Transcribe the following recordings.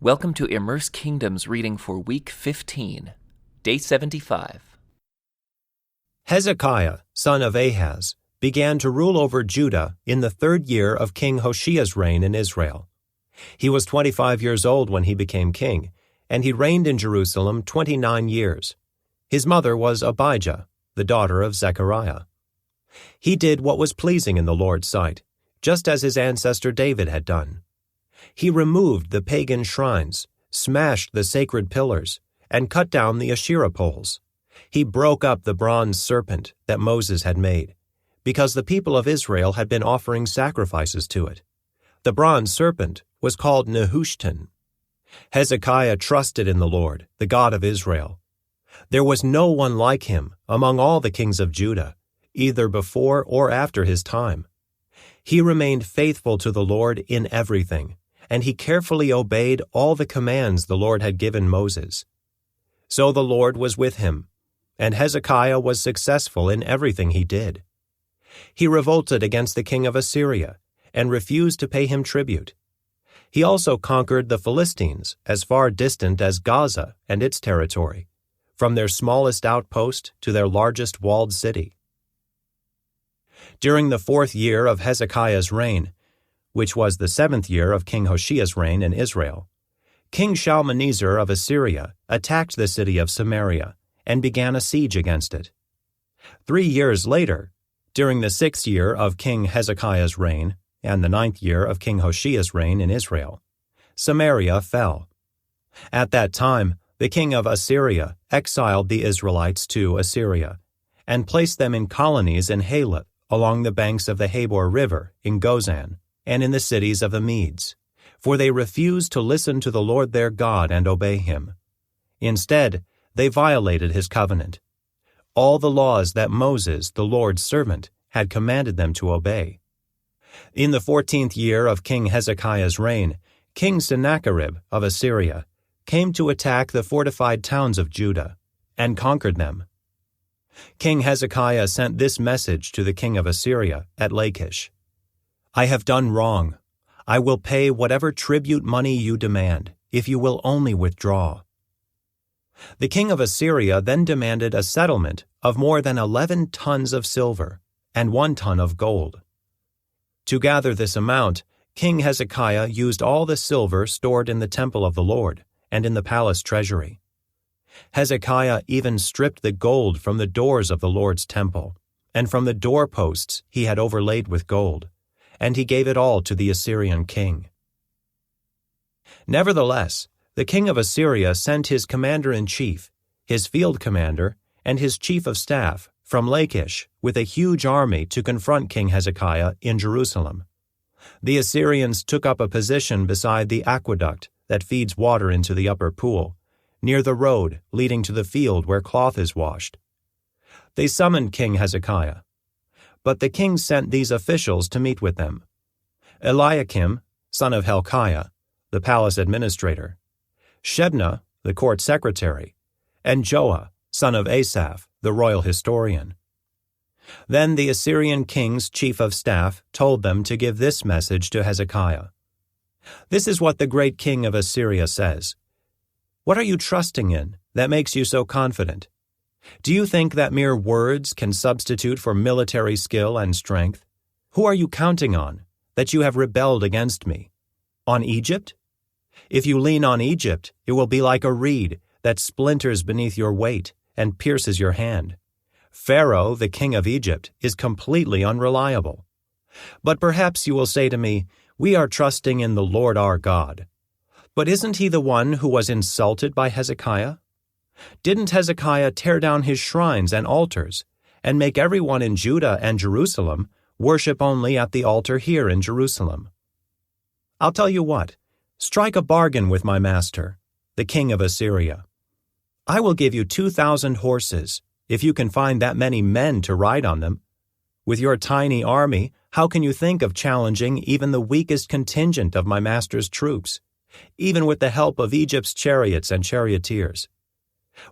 Welcome to Immerse Kingdom's reading for Week 15, Day 75. Hezekiah, son of Ahaz, began to rule over Judah in the 3rd year of King Hoshea's reign in Israel. He was 25 years old when he became king, and he reigned in Jerusalem 29 years. His mother was Abijah, the daughter of Zechariah. He did what was pleasing in the Lord's sight, just as his ancestor David had done. He removed the pagan shrines, smashed the sacred pillars, and cut down the Asherah poles. He broke up the bronze serpent that Moses had made, because the people of Israel had been offering sacrifices to it. The bronze serpent was called Nehushtan. Hezekiah trusted in the Lord, the God of Israel. There was no one like him among all the kings of Judah, either before or after his time. He remained faithful to the Lord in everything, and he carefully obeyed all the commands the Lord had given Moses. So the Lord was with him, and Hezekiah was successful in everything he did. He revolted against the king of Assyria and refused to pay him tribute. He also conquered the Philistines as far distant as Gaza and its territory, from their smallest outpost to their largest walled city. During the 4th year of Hezekiah's reign, which was the 7th year of King Hoshea's reign in Israel, King Shalmaneser of Assyria attacked the city of Samaria and began a siege against it. 3 years later, during the 6th year of King Hezekiah's reign and the 9th year of King Hoshea's reign in Israel, Samaria fell. At that time, the king of Assyria exiled the Israelites to Assyria and placed them in colonies in Haleth along the banks of the Habor River in Gozan, and in the cities of the Medes, for they refused to listen to the Lord their God and obey him. Instead, they violated his covenant, all the laws that Moses, the Lord's servant, had commanded them to obey. In the 14th year of King Hezekiah's reign, King Sennacherib of Assyria came to attack the fortified towns of Judah and conquered them. King Hezekiah sent this message to the king of Assyria at Lachish: "I have done wrong. I will pay whatever tribute money you demand, if you will only withdraw." The king of Assyria then demanded a settlement of more than 11 tons of silver and 1 ton of gold. To gather this amount, King Hezekiah used all the silver stored in the temple of the Lord and in the palace treasury. Hezekiah even stripped the gold from the doors of the Lord's temple, and from the doorposts he had overlaid with gold, and he gave it all to the Assyrian king. Nevertheless, the king of Assyria sent his commander-in-chief, his field commander, and his chief of staff from Lachish with a huge army to confront King Hezekiah in Jerusalem. The Assyrians took up a position beside the aqueduct that feeds water into the upper pool, near the road leading to the field where cloth is washed. They summoned King Hezekiah, but the king sent these officials to meet with them: Eliakim, son of Hilkiah, the palace administrator; Shebna, the court secretary; and Joah, son of Asaph, the royal historian. Then the Assyrian king's chief of staff told them to give this message to Hezekiah: "This is what the great king of Assyria says. What are you trusting in that makes you so confident? Do you think that mere words can substitute for military skill and strength? Who are you counting on, that you have rebelled against me? On Egypt? If you lean on Egypt, it will be like a reed that splinters beneath your weight and pierces your hand. Pharaoh, the king of Egypt, is completely unreliable. But perhaps you will say to me, 'We are trusting in the Lord our God.' But isn't he the one who was insulted by Hezekiah? Didn't Hezekiah tear down his shrines and altars and make everyone in Judah and Jerusalem worship only at the altar here in Jerusalem? I'll tell you what, strike a bargain with my master, the king of Assyria. I will give you 2,000 horses, if you can find that many men to ride on them. With your tiny army, how can you think of challenging even the weakest contingent of my master's troops, even with the help of Egypt's chariots and charioteers?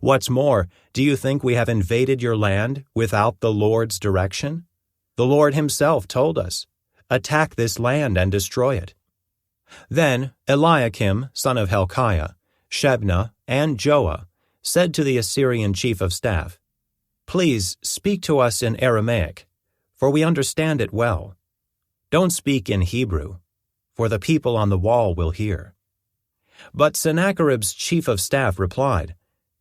What's more, do you think we have invaded your land without the Lord's direction? The Lord himself told us, 'Attack this land and destroy it.' Then Eliakim, son of Hilkiah, Shebna, and Joah said to the Assyrian chief of staff, "Please speak to us in Aramaic, for we understand it well. Don't speak in Hebrew, for the people on the wall will hear." But Sennacherib's chief of staff replied,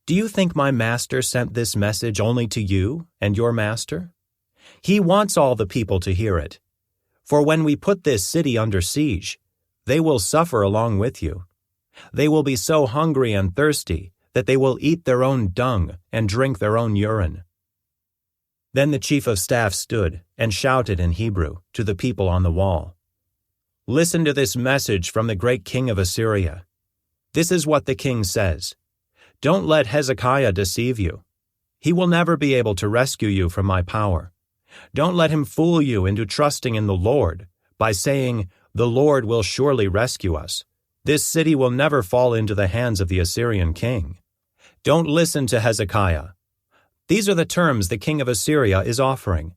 "Do you think my master sent this message only to you and your master? He wants all the people to hear it. For when we put this city under siege, they will suffer along with you. They will be so hungry and thirsty that they will eat their own dung and drink their own urine." Then the chief of staff stood and shouted in Hebrew to the people on the wall, "Listen to this message from the great king of Assyria. This is what the king says. Don't let Hezekiah deceive you. He will never be able to rescue you from my power. Don't let him fool you into trusting in the Lord by saying, 'The Lord will surely rescue us. This city will never fall into the hands of the Assyrian king.' Don't listen to Hezekiah. These are the terms the king of Assyria is offering.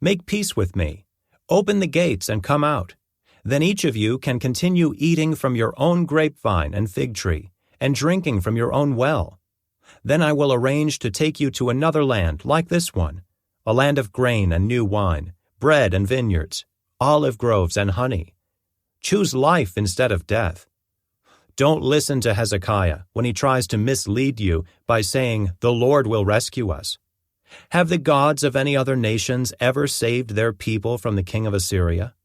Make peace with me. Open the gates and come out. Then each of you can continue eating from your own grapevine and fig tree, and drinking from your own well. Then I will arrange to take you to another land like this one, a land of grain and new wine, bread and vineyards, olive groves and honey. Choose life instead of death. Don't listen to Hezekiah when he tries to mislead you by saying, 'The Lord will rescue us.' Have the gods of any other nations ever saved their people from the king of Assyria?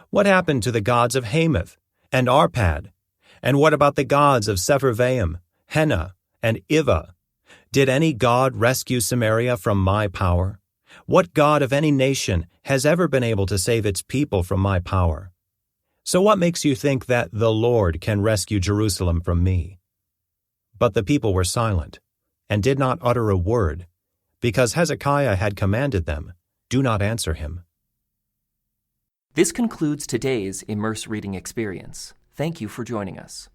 What happened to the gods of Hamath and Arpad? And what about the gods of Sepharvaim, Hena, and Ivah? Did any god rescue Samaria from my power? What god of any nation has ever been able to save its people from my power? So what makes you think that the Lord can rescue Jerusalem from me?" But the people were silent and did not utter a word, because Hezekiah had commanded them, "Do not answer him." This concludes today's Immerse reading experience. Thank you for joining us.